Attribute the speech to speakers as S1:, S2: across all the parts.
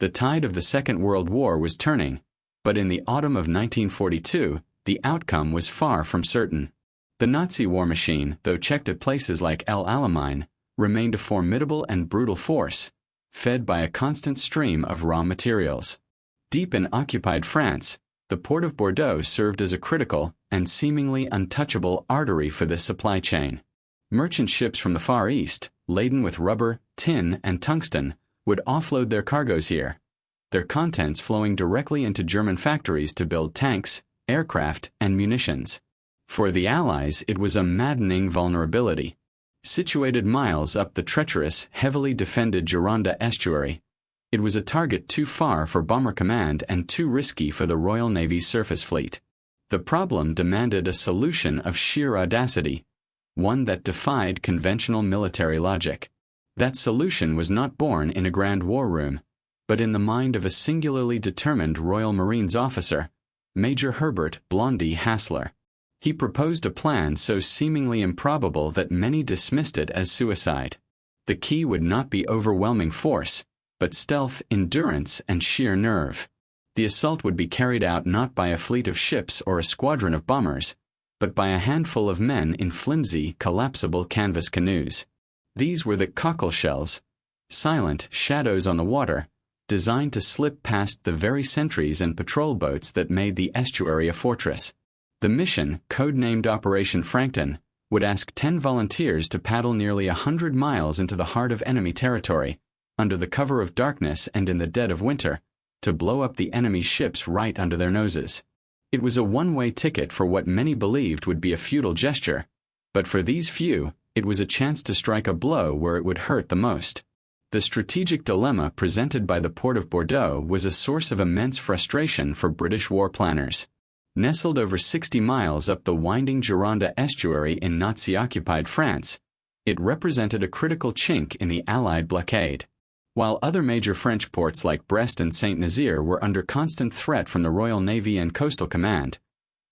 S1: The tide of the Second World War was turning, but in the autumn of 1942, the outcome was far from certain. The Nazi war machine, though checked at places like El Alamein, remained a formidable and brutal force, fed by a constant stream of raw materials. Deep in occupied France, the port of Bordeaux served as a critical and seemingly untouchable artery for this supply chain. Merchant ships from the Far East, laden with rubber, tin, and tungsten, would offload their cargoes here, their contents flowing directly into German factories to build tanks, aircraft, and munitions. For the Allies, it was a maddening vulnerability. Situated miles up the treacherous, heavily defended Gironde estuary, it was a target too far for Bomber Command and too risky for the Royal Navy's surface fleet. The problem demanded a solution of sheer audacity, one that defied conventional military logic. That solution was not born in a grand war room, but in the mind of a singularly determined Royal Marines officer, Major Herbert Blondie Hassler. He proposed a plan so seemingly improbable that many dismissed it as suicide. The key would not be overwhelming force, but stealth, endurance, and sheer nerve. The assault would be carried out not by a fleet of ships or a squadron of bombers, but by a handful of men in flimsy, collapsible canvas canoes. These were the Cockleshells, silent shadows on the water, designed to slip past the very sentries and patrol boats that made the estuary a fortress. The mission, codenamed Operation Frankton, would ask 10 volunteers to paddle nearly 100 miles into the heart of enemy territory, under the cover of darkness and in the dead of winter, to blow up the enemy ships right under their noses. It was a one-way ticket for what many believed would be a futile gesture, but for these few, it was a chance to strike a blow where it would hurt the most. The strategic dilemma presented by the port of Bordeaux was a source of immense frustration for British war planners. Nestled over 60 miles up the winding Gironde estuary in Nazi-occupied France, it represented a critical chink in the Allied blockade. While other major French ports like Brest and Saint-Nazaire were under constant threat from the Royal Navy and Coastal Command,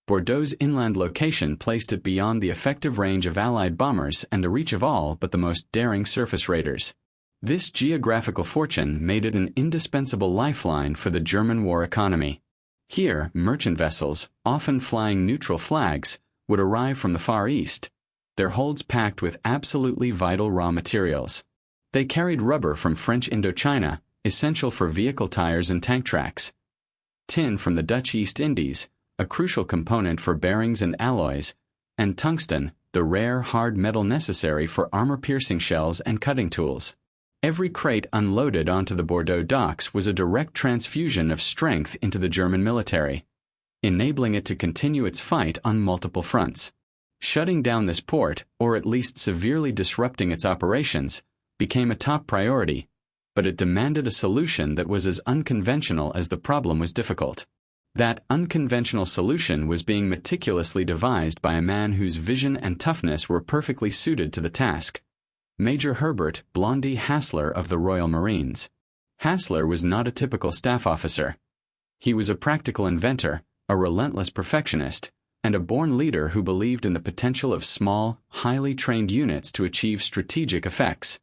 S1: Bordeaux's inland location placed it beyond the effective range of Allied bombers and the reach of all but the most daring surface raiders. This geographical fortune made it an indispensable lifeline for the German war economy. Here, merchant vessels, often flying neutral flags, would arrive from the Far East, their holds packed with absolutely vital raw materials. They carried rubber from French Indochina, essential for vehicle tires and tank tracks, tin from the Dutch East Indies, a crucial component for bearings and alloys, and tungsten, the rare hard metal necessary for armor-piercing shells and cutting tools. Every crate unloaded onto the Bordeaux docks was a direct transfusion of strength into the German military, enabling it to continue its fight on multiple fronts. Shutting down this port, or at least severely disrupting its operations, became a top priority, but it demanded a solution that was as unconventional as the problem was difficult. That unconventional solution was being meticulously devised by a man whose vision and toughness were perfectly suited to the task. Major Herbert Blondie Hassler of the Royal Marines. Hassler was not a typical staff officer. He was a practical inventor, a relentless perfectionist, and a born leader who believed in the potential of small, highly trained units to achieve strategic effects.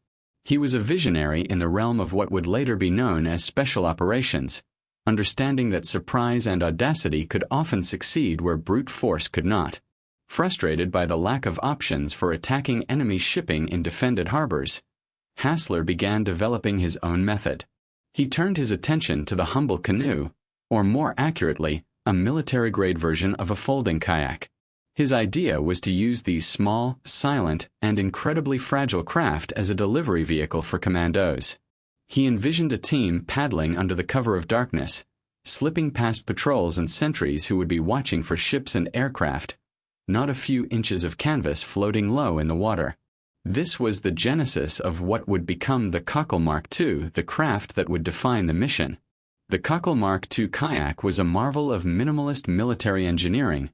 S1: He was a visionary in the realm of what would later be known as special operations, understanding that surprise and audacity could often succeed where brute force could not. Frustrated by the lack of options for attacking enemy shipping in defended harbors, Hassler began developing his own method. He turned his attention to the humble canoe, or more accurately, a military-grade version of a folding kayak. His idea was to use these small, silent, and incredibly fragile craft as a delivery vehicle for commandos. He envisioned a team paddling under the cover of darkness, slipping past patrols and sentries who would be watching for ships and aircraft, not a few inches of canvas floating low in the water. This was the genesis of what would become the Cockle Mark II, the craft that would define the mission. The Cockle Mark II kayak was a marvel of minimalist military engineering,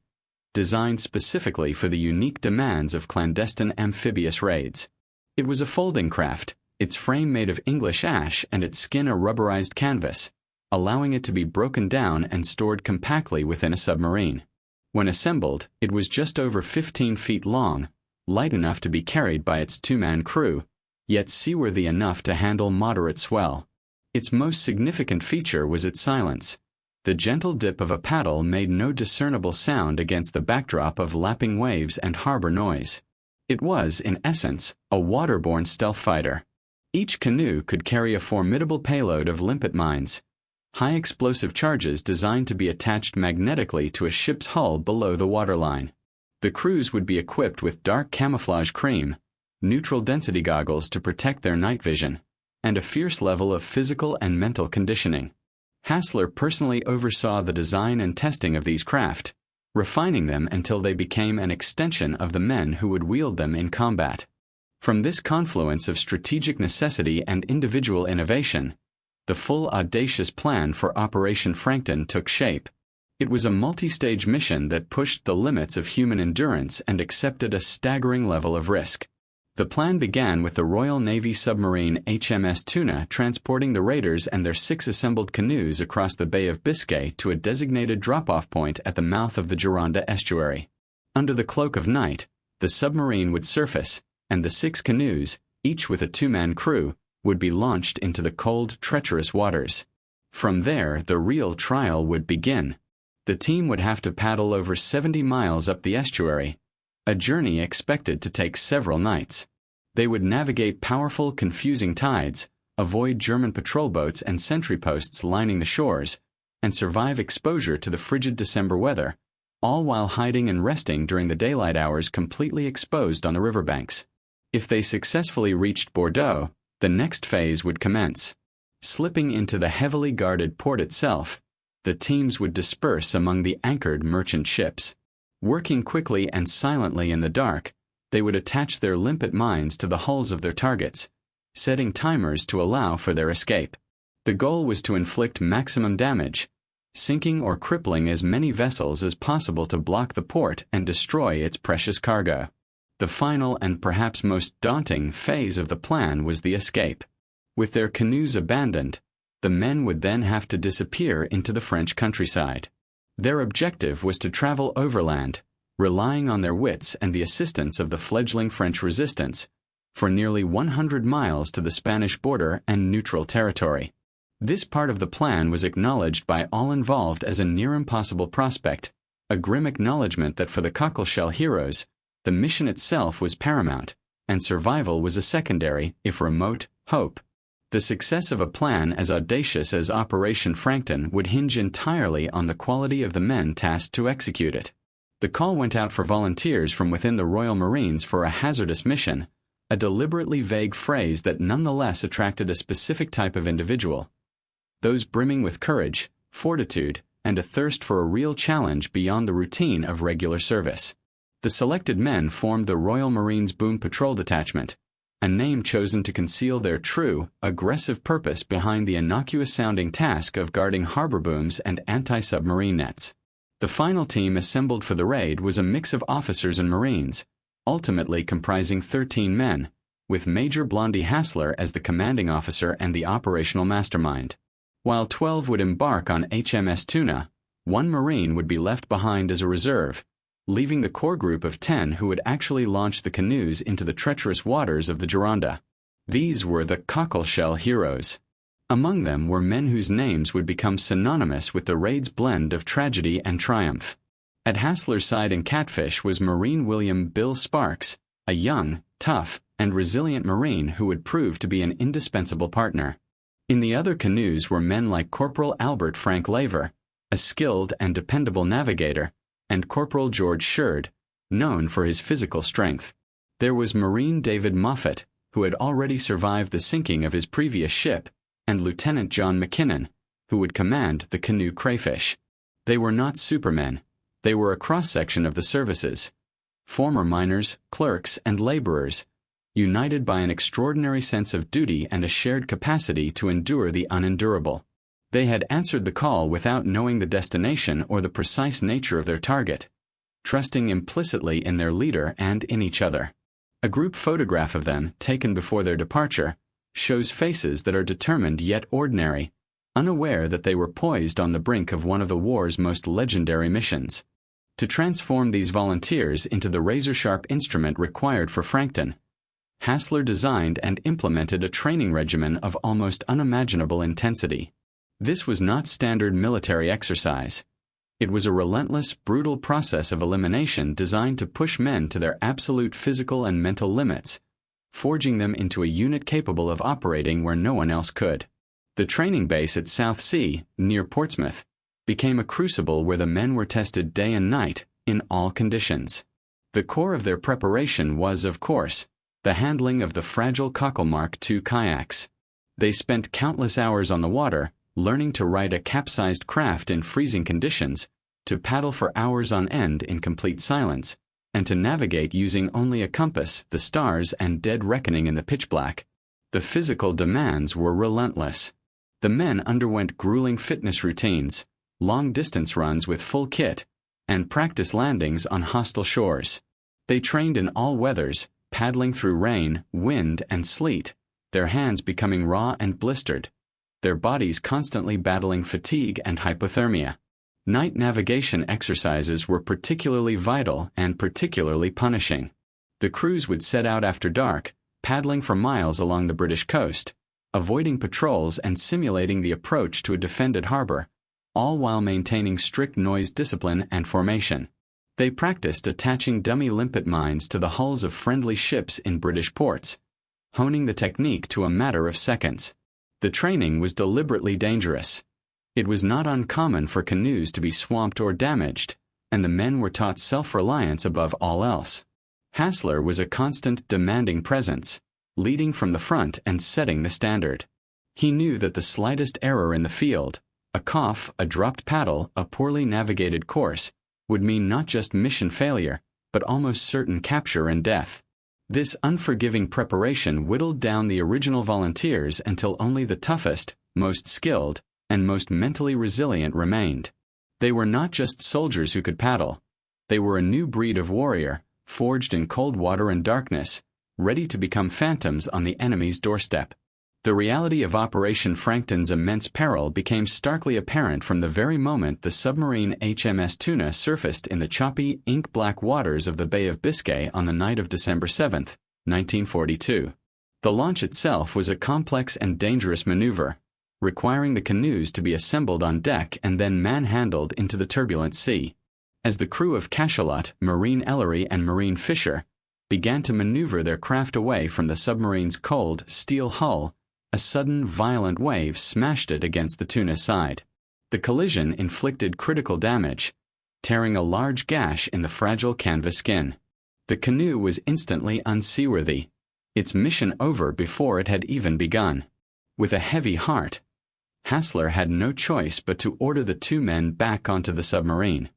S1: designed specifically for the unique demands of clandestine amphibious raids. It was a folding craft, its frame made of English ash and its skin a rubberized canvas, allowing it to be broken down and stored compactly within a submarine. When assembled, it was just over 15 feet long, light enough to be carried by its two-man crew, yet seaworthy enough to handle moderate swell. Its most significant feature was its silence. The gentle dip of a paddle made no discernible sound against the backdrop of lapping waves and harbor noise. It was, in essence, a waterborne stealth fighter. Each canoe could carry a formidable payload of limpet mines, high explosive charges designed to be attached magnetically to a ship's hull below the waterline. The crews would be equipped with dark camouflage cream, neutral density goggles to protect their night vision, and a fierce level of physical and mental conditioning. Hassler personally oversaw the design and testing of these craft, refining them until they became an extension of the men who would wield them in combat. From this confluence of strategic necessity and individual innovation, the full audacious plan for Operation Frankton took shape. It was a multi-stage mission that pushed the limits of human endurance and accepted a staggering level of risk. The plan began with the Royal Navy submarine HMS Tuna transporting the raiders and their 6 assembled canoes across the Bay of Biscay to a designated drop-off point at the mouth of the Gironda estuary. Under the cloak of night, the submarine would surface, and the 6 canoes, each with a 2-man crew, would be launched into the cold, treacherous waters. From there, the real trial would begin. The team would have to paddle over 70 miles up the estuary, a journey expected to take several nights. They would navigate powerful, confusing tides, avoid German patrol boats and sentry posts lining the shores, and survive exposure to the frigid December weather, all while hiding and resting during the daylight hours completely exposed on the riverbanks. If they successfully reached Bordeaux, the next phase would commence. Slipping into the heavily guarded port itself, the teams would disperse among the anchored merchant ships. Working quickly and silently in the dark, they would attach their limpet mines to the hulls of their targets, setting timers to allow for their escape. The goal was to inflict maximum damage, sinking or crippling as many vessels as possible to block the port and destroy its precious cargo. The final and perhaps most daunting phase of the plan was the escape. With their canoes abandoned, the men would then have to disappear into the French countryside. Their objective was to travel overland, relying on their wits and the assistance of the fledgling French resistance, for nearly 100 miles to the Spanish border and neutral territory. This part of the plan was acknowledged by all involved as a near impossible prospect, a grim acknowledgement that for the Cockleshell Heroes, the mission itself was paramount, and survival was a secondary, if remote, hope. The success of a plan as audacious as Operation Frankton would hinge entirely on the quality of the men tasked to execute it. The call went out for volunteers from within the Royal Marines for a hazardous mission, a deliberately vague phrase that nonetheless attracted a specific type of individual. Those brimming with courage, fortitude, and a thirst for a real challenge beyond the routine of regular service. The selected men formed the Royal Marines Boom Patrol Detachment, a name chosen to conceal their true, aggressive purpose behind the innocuous-sounding task of guarding harbor booms and anti-submarine nets. The final team assembled for the raid was a mix of officers and Marines, ultimately comprising 13 men, with Major Blondie Hassler as the commanding officer and the operational mastermind. While 12 would embark on HMS Tuna, 1 Marine would be left behind as a reserve, leaving the core group of 10 who would actually launch the canoes into the treacherous waters of the Gironda. These were the Cockleshell Heroes. Among them were men whose names would become synonymous with the raid's blend of tragedy and triumph. At Hassler's side in Catfish was Marine William Bill Sparks, a young, tough, and resilient Marine who would prove to be an indispensable partner. In the other canoes were men like Corporal Albert Frank Laver, a skilled and dependable navigator, and Corporal George Sherd, known for his physical strength. There was Marine David Moffat, who had already survived the sinking of his previous ship, and Lieutenant John McKinnon, who would command the canoe Crayfish. They were not supermen. They were a cross-section of the services. Former miners, clerks, and laborers, united by an extraordinary sense of duty and a shared capacity to endure the unendurable. They had answered the call without knowing the destination or the precise nature of their target, trusting implicitly in their leader and in each other. A group photograph of them, taken before their departure, shows faces that are determined yet ordinary, unaware that they were poised on the brink of one of the war's most legendary missions. To transform these volunteers into the razor-sharp instrument required for Frankton, Hassler designed and implemented a training regimen of almost unimaginable intensity. This was not standard military exercise. It was a relentless, brutal process of elimination designed to push men to their absolute physical and mental limits, forging them into a unit capable of operating where no one else could. The training base at Southsea, near Portsmouth, became a crucible where the men were tested day and night, in all conditions. The core of their preparation was, of course, the handling of the fragile Cockle Mark II kayaks. They spent countless hours on the water, learning to ride a capsized craft in freezing conditions, to paddle for hours on end in complete silence, and to navigate using only a compass, the stars, and dead reckoning in the pitch black. The physical demands were relentless. The men underwent grueling fitness routines, long-distance runs with full kit, and practice landings on hostile shores. They trained in all weathers, paddling through rain, wind, and sleet, their hands becoming raw and blistered, their bodies constantly battling fatigue and hypothermia. Night navigation exercises were particularly vital and particularly punishing. The crews would set out after dark, paddling for miles along the British coast, avoiding patrols and simulating the approach to a defended harbor, all while maintaining strict noise discipline and formation. They practiced attaching dummy limpet mines to the hulls of friendly ships in British ports, honing the technique to a matter of seconds. The training was deliberately dangerous. It was not uncommon for canoes to be swamped or damaged, and the men were taught self-reliance above all else. Hassler was a constant, demanding presence, leading from the front and setting the standard. He knew that the slightest error in the field, a cough, a dropped paddle, a poorly navigated course, would mean not just mission failure, but almost certain capture and death. This unforgiving preparation whittled down the original volunteers until only the toughest, most skilled, and most mentally resilient remained. They were not just soldiers who could paddle. They were a new breed of warrior, forged in cold water and darkness, ready to become phantoms on the enemy's doorstep. The reality of Operation Frankton's immense peril became starkly apparent from the very moment the submarine HMS Tuna surfaced in the choppy, ink-black waters of the Bay of Biscay on the night of December 7, 1942. The launch itself was a complex and dangerous maneuver, requiring the canoes to be assembled on deck and then manhandled into the turbulent sea. As the crew of Cachalot, Marine Ellery, and Marine Fisher began to maneuver their craft away from the submarine's cold, steel hull, a sudden, violent wave smashed it against the Tuna's side. The collision inflicted critical damage, tearing a large gash in the fragile canvas skin. The canoe was instantly unseaworthy, its mission over before it had even begun. With a heavy heart, Hassler had no choice but to order the two men back onto the submarine.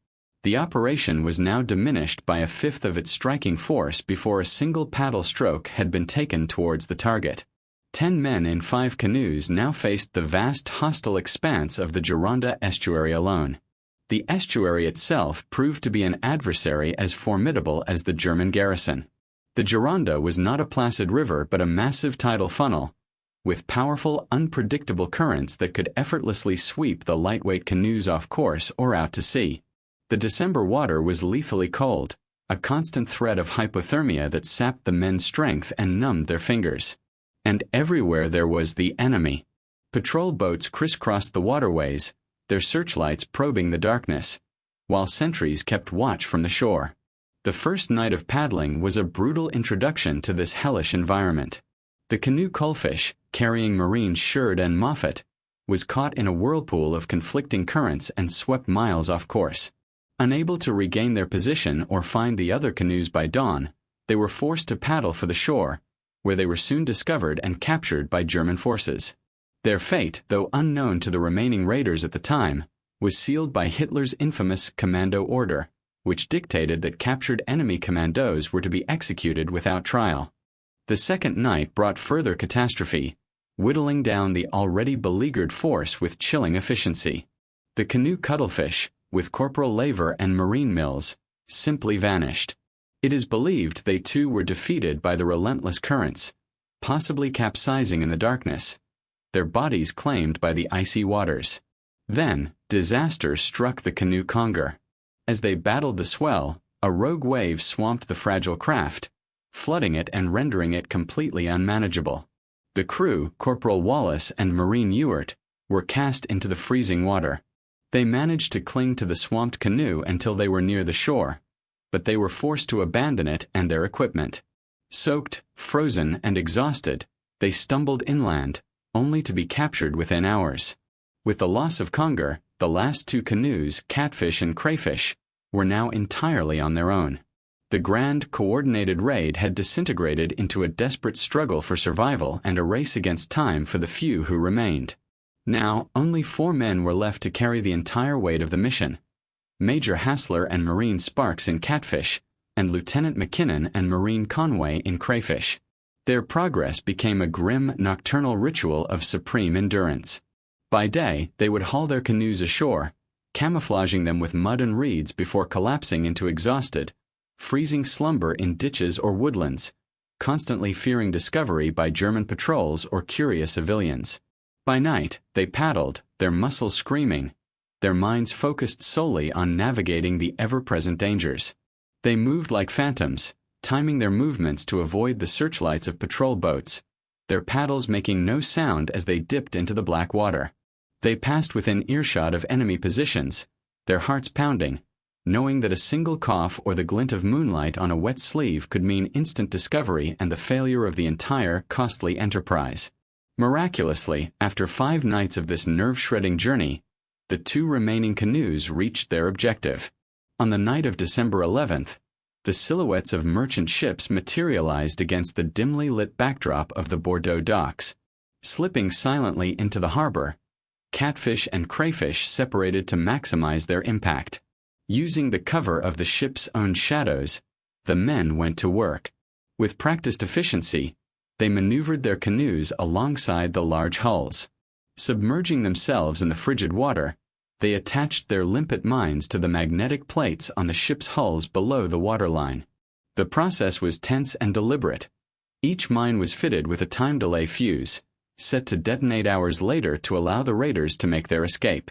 S1: The operation was now diminished by a fifth of its striking force before a single paddle stroke had been taken towards the target. 10 men in 5 canoes now faced the vast hostile expanse of the Gironda estuary alone. The estuary itself proved to be an adversary as formidable as the German garrison. The Gironda was not a placid river but a massive tidal funnel, with powerful, unpredictable currents that could effortlessly sweep the lightweight canoes off course or out to sea. The December water was lethally cold, a constant threat of hypothermia that sapped the men's strength and numbed their fingers. And everywhere there was the enemy. Patrol boats crisscrossed the waterways, their searchlights probing the darkness, while sentries kept watch from the shore. The first night of paddling was a brutal introduction to this hellish environment. The canoe Cullfish, carrying Marines Sherd and Moffat, was caught in a whirlpool of conflicting currents and swept miles off course. Unable to regain their position or find the other canoes by dawn, they were forced to paddle for the shore, where they were soon discovered and captured by German forces. Their fate, though unknown to the remaining raiders at the time, was sealed by Hitler's infamous Commando Order, which dictated that captured enemy commandos were to be executed without trial. The second night brought further catastrophe, whittling down the already beleaguered force with chilling efficiency. The canoe Cuttlefish, with Corporal Laver and Marine Mills, simply vanished. It is believed they too were defeated by the relentless currents, possibly capsizing in the darkness, their bodies claimed by the icy waters. Then, disaster struck the canoe Conger. As they battled the swell, a rogue wave swamped the fragile craft, flooding it and rendering it completely unmanageable. The crew, Corporal Wallace and Marine Ewart, were cast into the freezing water. They managed to cling to the swamped canoe until they were near the shore, but they were forced to abandon it and their equipment. Soaked, frozen, and exhausted, they stumbled inland, only to be captured within hours. With the loss of Conger, the last two canoes, Catfish and Crayfish, were now entirely on their own. The grand, coordinated raid had disintegrated into a desperate struggle for survival and a race against time for the few who remained. Now, only 4 men were left to carry the entire weight of the mission: Major Hassler and Marine Sparks in Catfish, and Lieutenant McKinnon and Marine Conway in Crayfish. Their progress became a grim, nocturnal ritual of supreme endurance. By day, they would haul their canoes ashore, camouflaging them with mud and reeds before collapsing into exhausted, freezing slumber in ditches or woodlands, constantly fearing discovery by German patrols or curious civilians. By night, they paddled, their muscles screaming, their minds focused solely on navigating the ever-present dangers. They moved like phantoms, timing their movements to avoid the searchlights of patrol boats, their paddles making no sound as they dipped into the black water. They passed within earshot of enemy positions, their hearts pounding, knowing that a single cough or the glint of moonlight on a wet sleeve could mean instant discovery and the failure of the entire costly enterprise. Miraculously, after 5 nights of this nerve-shredding journey, the 2 remaining canoes reached their objective. On the night of December 11th, the silhouettes of merchant ships materialized against the dimly lit backdrop of the Bordeaux docks. Slipping silently into the harbor, Catfish and Crayfish separated to maximize their impact. Using the cover of the ship's own shadows, the men went to work. With practiced efficiency, they maneuvered their canoes alongside the large hulls. Submerging themselves in the frigid water, they attached their limpet mines to the magnetic plates on the ship's hulls below the waterline. The process was tense and deliberate. Each mine was fitted with a time delay fuse, set to detonate hours later to allow the raiders to make their escape.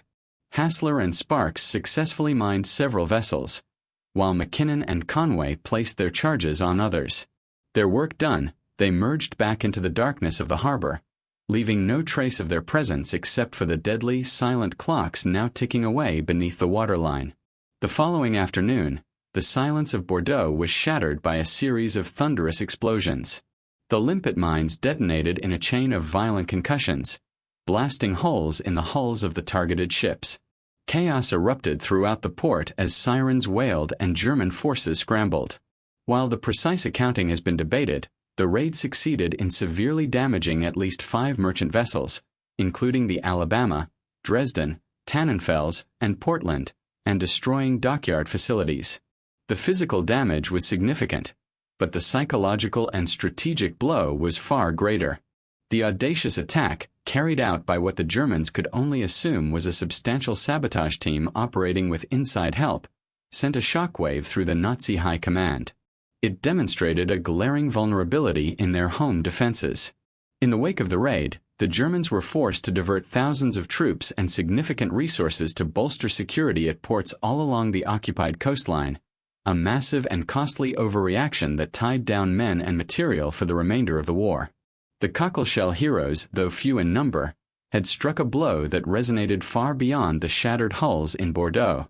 S1: Hassler and Sparks successfully mined several vessels, while McKinnon and Conway placed their charges on others. Their work done, they merged back into the darkness of the harbor, leaving no trace of their presence except for the deadly, silent clocks now ticking away beneath the waterline. The following afternoon, the silence of Bordeaux was shattered by a series of thunderous explosions. The limpet mines detonated in a chain of violent concussions, blasting holes in the hulls of the targeted ships. Chaos erupted throughout the port as sirens wailed and German forces scrambled. While the precise accounting has been debated, the raid succeeded in severely damaging at least 5 merchant vessels, including the Alabama, Dresden, Tannenfels, and Portland, and destroying dockyard facilities. The physical damage was significant, but the psychological and strategic blow was far greater. The audacious attack, carried out by what the Germans could only assume was a substantial sabotage team operating with inside help, sent a shockwave through the Nazi high command. It demonstrated a glaring vulnerability in their home defenses. In the wake of the raid, the Germans were forced to divert thousands of troops and significant resources to bolster security at ports all along the occupied coastline, a massive and costly overreaction that tied down men and material for the remainder of the war. The Cockleshell Heroes, though few in number, had struck a blow that resonated far beyond the shattered hulls in Bordeaux.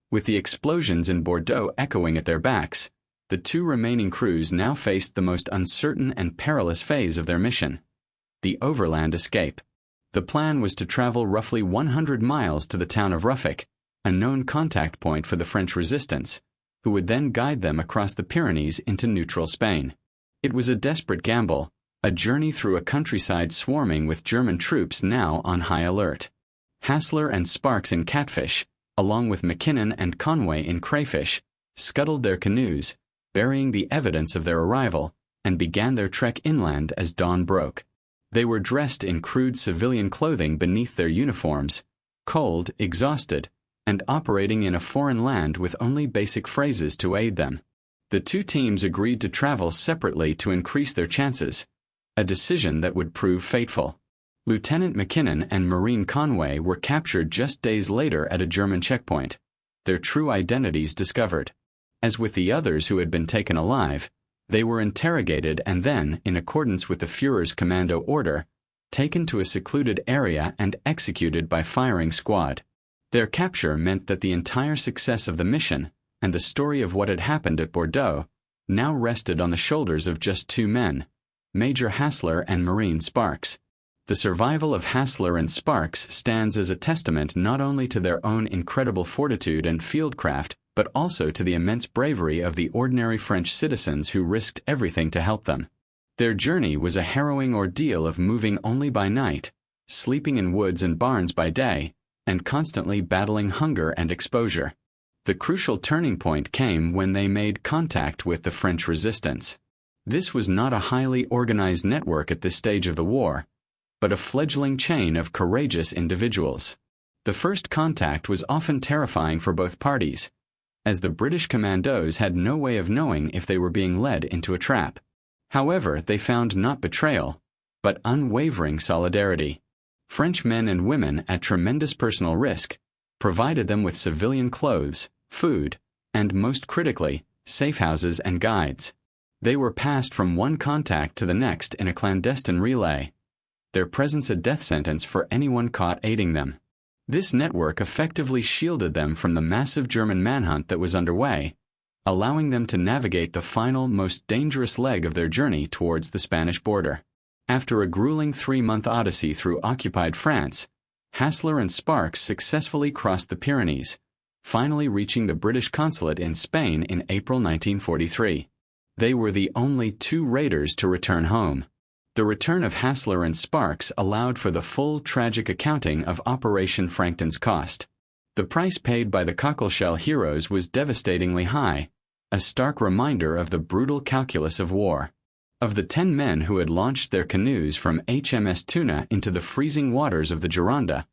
S1: With the explosions in Bordeaux echoing at their backs, the 2 remaining crews now faced the most uncertain and perilous phase of their mission: the overland escape. The plan was to travel roughly 100 miles to the town of Ruffic, a known contact point for the French resistance, who would then guide them across the Pyrenees into neutral Spain. It was a desperate gamble, a journey through a countryside swarming with German troops now on high alert. Hassler and Sparks in Catfish, along with McKinnon and Conway in Crayfish, scuttled their canoes, burying the evidence of their arrival, and began their trek inland as dawn broke. They were dressed in crude civilian clothing beneath their uniforms, cold, exhausted, and operating in a foreign land with only basic phrases to aid them. The 2 teams agreed to travel separately to increase their chances, a decision that would prove fateful. Lieutenant McKinnon and Marine Conway were captured just days later at a German checkpoint, their true identities discovered. As with the others who had been taken alive, They were interrogated and then, in accordance with the Führer's commando order, taken to a secluded area and executed by firing squad. Their capture meant that the entire success of the mission, and the story of what had happened at Bordeaux, now rested on the shoulders of just two men, Major Hassler and Marine Sparks. The survival of Hassler and Sparks stands as a testament not only to their own incredible fortitude and fieldcraft, but also to the immense bravery of the ordinary French citizens who risked everything to help them. Their journey was a harrowing ordeal of moving only by night, sleeping in woods and barns by day, and constantly battling hunger and exposure. The crucial turning point came when they made contact with the French resistance. This was not a highly organized network at this stage of the war, but a fledgling chain of courageous individuals. The first contact was often terrifying for both parties, as the British commandos had no way of knowing if they were being led into a trap. However, they found not betrayal, but unwavering solidarity. French men and women, at tremendous personal risk, provided them with civilian clothes, food, and most critically, safe houses and guides. They were passed from one contact to the next in a clandestine relay, their presence a death sentence for anyone caught aiding them. This network effectively shielded them from the massive German manhunt that was underway, allowing them to navigate the final, most dangerous leg of their journey towards the Spanish border. After a grueling 3-month odyssey through occupied France, Hassler and Sparks successfully crossed the Pyrenees, finally reaching the British consulate in Spain in April 1943. They were the only two raiders to return home. The return of Hassler and Sparks allowed for the full tragic accounting of Operation Frankton's cost. The price paid by the Cockleshell Heroes was devastatingly high, a stark reminder of the brutal calculus of war. Of the 10 men who had launched their canoes from HMS Tuna into the freezing waters of the Gironde,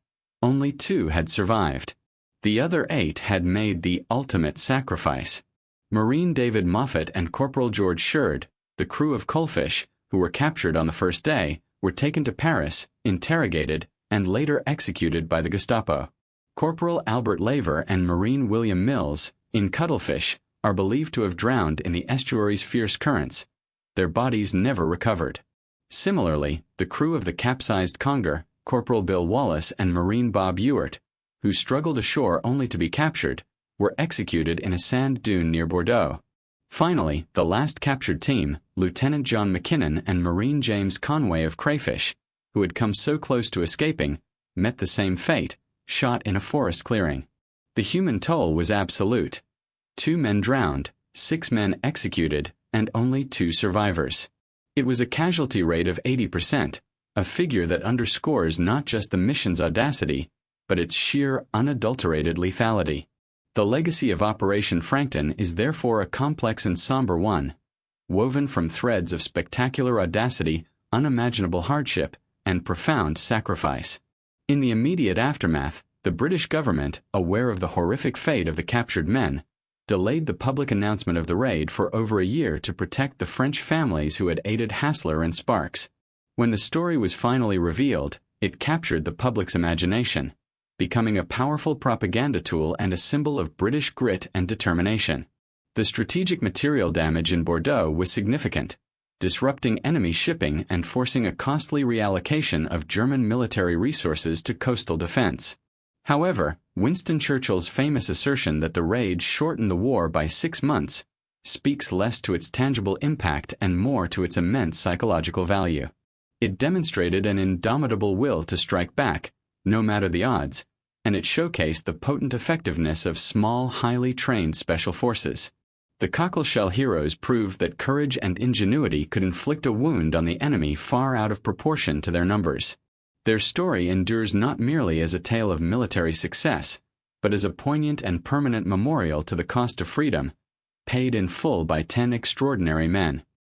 S1: only 2 had survived. The other 8 had made the ultimate sacrifice. Marine David Moffat and Corporal George Sherd, the crew of Coalfish, who were captured on the first day, were taken to Paris, interrogated, and later executed by the Gestapo. Corporal Albert Laver and Marine William Mills, in Cuttlefish, are believed to have drowned in the estuary's fierce currents. Their bodies never recovered. Similarly, the crew of the capsized Conger, Corporal Bill Wallace and Marine Bob Ewart, who struggled ashore only to be captured, were executed in a sand dune near Bordeaux. Finally, the last captured team, Lieutenant John McKinnon and Marine James Conway of Crayfish, who had come so close to escaping, met the same fate, shot in a forest clearing. The human toll was absolute. 2 men drowned, 6 men executed, and only 2 survivors. It was a casualty rate of 80%, a figure that underscores not just the mission's audacity, but its sheer, unadulterated lethality. The legacy of Operation Frankton is therefore a complex and somber one, woven from threads of spectacular audacity, unimaginable hardship, and profound sacrifice. In the immediate aftermath, the British government, aware of the horrific fate of the captured men, delayed the public announcement of the raid for over a year to protect the French families who had aided Hassler and Sparks. When the story was finally revealed, it captured the public's imagination, becoming a powerful propaganda tool and a symbol of British grit and determination. The strategic material damage in Bordeaux was significant, disrupting enemy shipping and forcing a costly reallocation of German military resources to coastal defense. However, Winston Churchill's famous assertion that the raid shortened the war by 6 months speaks less to its tangible impact and more to its immense psychological value. It demonstrated an indomitable will to strike back, no matter the odds, and it showcased the potent effectiveness of small, highly trained special forces. The Cockleshell Heroes proved that courage and ingenuity could inflict a wound on the enemy far out of proportion to their numbers. Their story endures not merely as a tale of military success, but as a poignant and permanent memorial to the cost of freedom, paid in full by 10 extraordinary men.